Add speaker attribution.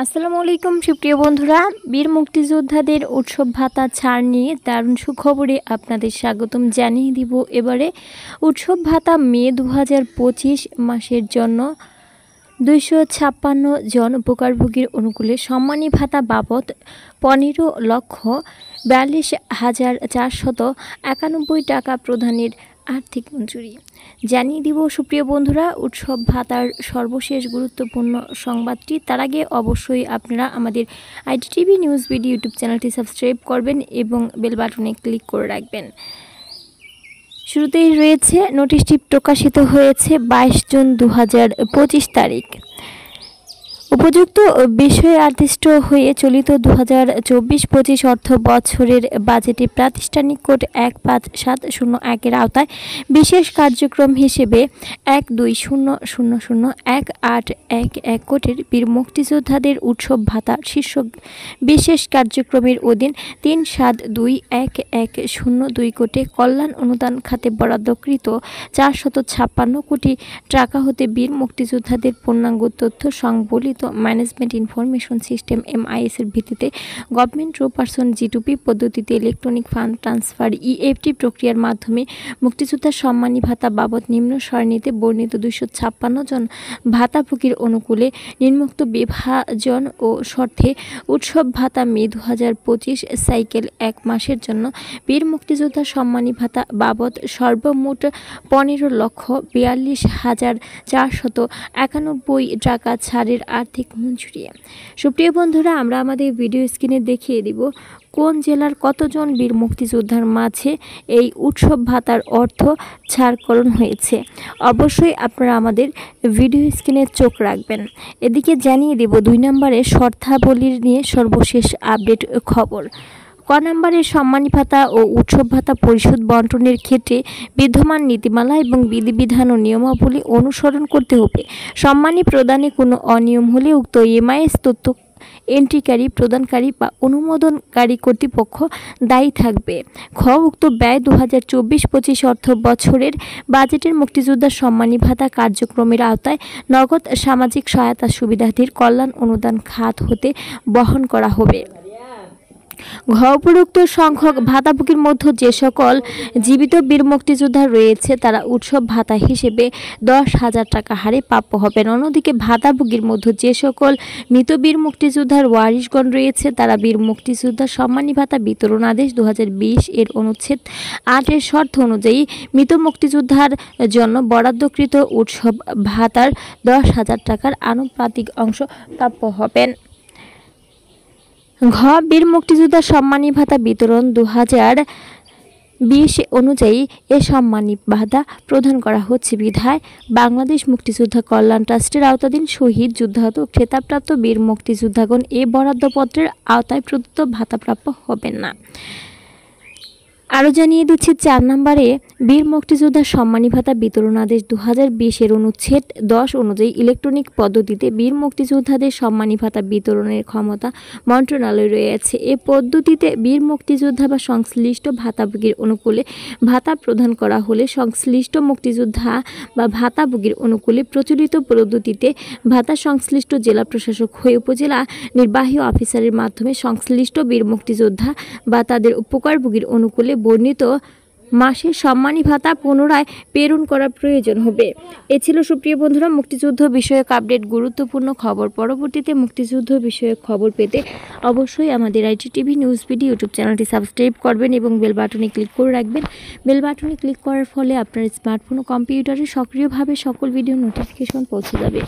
Speaker 1: আসসালামু আলাইকুম সুপ্রিয় বন্ধুরা, বীর মুক্তিযোদ্ধাদের উৎসব ভাতা ছাড় নিয়ে দারুণ সুখবরে আপনাদের স্বাগতম জানিয়ে দিব। এবারে উৎসব ভাতা মে 2025 মাসের জন্য 256 জন উপকারভোগীর অনুকূলে সম্মানী ভাতা বাবদ 15,42,491 টাকা প্রদানের আর্থিক মঞ্জুরি জানিয়ে দিব। সুপ্রিয় বন্ধুরা, উৎসব ভাতার সর্বশেষ গুরুত্বপূর্ণ সংবাদটি তার আগে অবশ্যই আপনারা আমাদের আইটিটিভি নিউজ ভিডিও ইউটিউব চ্যানেলটি সাবস্ক্রাইব করবেন এবং বেল বাটনে ক্লিক করে রাখবেন। শুরুতেই রয়েছে নোটিশটি প্রকাশিত হয়েছে 22 জুন 2025 তারিখ। উপযুক্ত বিষয়ে আদিষ্ট হয়ে চলিত 2024-25 অর্থ বছরের বাজেটে প্রাতিষ্ঠানিক কোড 15701 আওতায় বিশেষ কার্যক্রম হিসেবে 120001,811 কোটির বীর মুক্তিযোদ্ধাদের উৎসব ভাতা শীর্ষক বিশেষ কার্যক্রমের অধীন 3721102 কোটি কল্যাণ অনুদান খাতে বরাদ্দকৃত 456 কোটি টাকা হতে বীর মুক্তিযোদ্ধাদের পূর্ণাঙ্গ তথ্য সংবলিত ম্যানেজমেন্ট ইনফরমেশন সিস্টেম MIS এর ভিত্তিতে গভর্নমেন্ট ট্রু পারসন G2P পদ্ধতিতে ইলেকট্রনিক ফান্ড ট্রান্সফার EFT প্রক্রিয়ার মাধ্যমে মুক্তিযোদ্ধা সম্মানী ভাতা বাবদ নিম্ন সারণীতে বর্ণিত 256 জন ভাতাভোগীর অনুকূলে নিম্নোক্ত বিভাজন ও শর্তে উৎসব ভাতা মে 2025 সাইকেল 1 মাসের জন্য বীর মুক্তিযোদ্ধা সম্মানী ভাতা বাবদ সর্বমোট 15,42,491 টাকা ছাড়ের আর্থিক মঞ্জুরি। সুপ্রিয় বন্ধুরা, আমরা আমাদের ভিডিও স্ক্রিনে দেখিয়ে দিব কোন জেলার কতজন বীর মুক্তিযোদ্ধার মাঝে এই উৎসব ভাতার অর্থ ছাড়করণ হয়েছে। অবশ্যই আপনারা আমাদের ভিডিও স্ক্রিনে চোখ রাখবেন। এদিকে জানিয়ে দেব 2 নম্বরে শর্তাবলীর নিয়ে সর্বশেষ আপডেট খবর। ক নম্বরে সম্মানী ভাতা ও উৎসব ভাতা পরিশোধ বন্টনের ক্ষেত্রে বিদ্যমান নীতিমালা এবং বিধিবিধান ও নিয়মাবলী অনুসরণ করতে হবে। সম্মানী প্রদানে কোনো অনিয়ম হলে উক্ত MIS তথ্য এন্ট্রিকারী প্রদানকারী বা অনুমোদনকারী কর্তৃপক্ষ দায়ী থাকবে। খ উক্ত ব্যয় 2024-25 অর্থ বছরের বাজেটের মুক্তিযোদ্ধা সম্মানী ভাতা কার্যক্রমের আওতায় নগদ সামাজিক সহায়তা সুবিধার্থীর কল্যাণ অনুদান খাত হতে বহন করা হবে। ঘ উপরোক্ত সংখ্যক ভাতাভোগীর মধ্যে যে সকল জীবিত বীর মুক্তিযোদ্ধা রয়েছে তারা উৎসব ভাতা হিসেবে 10,000 টাকা হারে প্রাপ্য হবেন। অন্যদিকে ভাতাভোগীর মধ্যে যে সকল মৃত বীর মুক্তিযোদ্ধার ওয়ারিশগণ রয়েছে তারা বীর মুক্তিযোদ্ধা সম্মানী ভাতা বিতরণ আদেশ 2020 এর অনুচ্ছেদ 8 এর শর্ত অনুযায়ী মৃত মুক্তিযোদ্ধার জন্য বরাদ্দকৃত উৎসব ভাতার 10,000 টাকার আনুপাতিক অংশ প্রাপ্য হবেন। ঘ বীর মুক্তিযোদ্ধা সম্মানী ভাতা বিতরণ 2020 অনুযায়ী এ সম্মানী ভাতা প্রদান করা হচ্ছে বিধায় বাংলাদেশ মুক্তিযোদ্ধা কল্যাণ ট্রাস্টের আওতাধীন শহীদ যুদ্ধাহত খেতাবপ্রাপ্ত বীর মুক্তিযোদ্ধাগণ এ বরাদ্দপত্রের আওতায় প্রদত্ত ভাতাপ্রাপ্য হবেন না। আরও জানিয়ে দিচ্ছি 4 নম্বরে বীর মুক্তিযোদ্ধা সম্মানী ভাতা বিতরণ আদেশ 2020 এর অনুচ্ছেদ 10 অনুযায়ী ইলেকট্রনিক পদ্ধতিতে বীর মুক্তিযোদ্ধাদের সম্মানী ভাতা বিতরণের ক্ষমতা মন্ত্রণালয় রয়েছে। এ পদ্ধতিতে বীর মুক্তিযোদ্ধা বা সংশ্লিষ্ট ভাতাভোগীর অনুকূলে ভাতা প্রদান করা হলে সংশ্লিষ্ট মুক্তিযোদ্ধা বা ভাতাভোগীর অনুকূলে প্রচলিত পদ্ধতিতে ভাতা সংশ্লিষ্ট জেলা প্রশাসক হয়ে উপজেলা নির্বাহী অফিসারের মাধ্যমে সংশ্লিষ্ট বীর মুক্তিযোদ্ধা বা তাদের উপকারভোগীর অনুকূলে বর্ণিত মাসে সম্মানী ভাতা পুনরায় প্রেরণ করার প্রয়োজন হবে। এ ছিল সুপ্রিয় বন্ধুরা মুক্তিযুদ্ধ বিষয়ক আপডেট গুরুত্বপূর্ণ খবর। পরবর্তীতে মুক্তিযুদ্ধ বিষয়ক খবর পেতে অবশ্যই আমাদের আইটিটিভি নিউজ ভিডিও ইউটিউব চ্যানেলটি সাবস্ক্রাইব করবেন এবং বেল বাটনে ক্লিক করে রাখবেন। বেল বাটনে ক্লিক করার ফলে আপনার স্মার্টফোন ও কম্পিউটারে সক্রিয়ভাবে সকল ভিডিও নোটিফিকেশন পৌঁছে যাবে।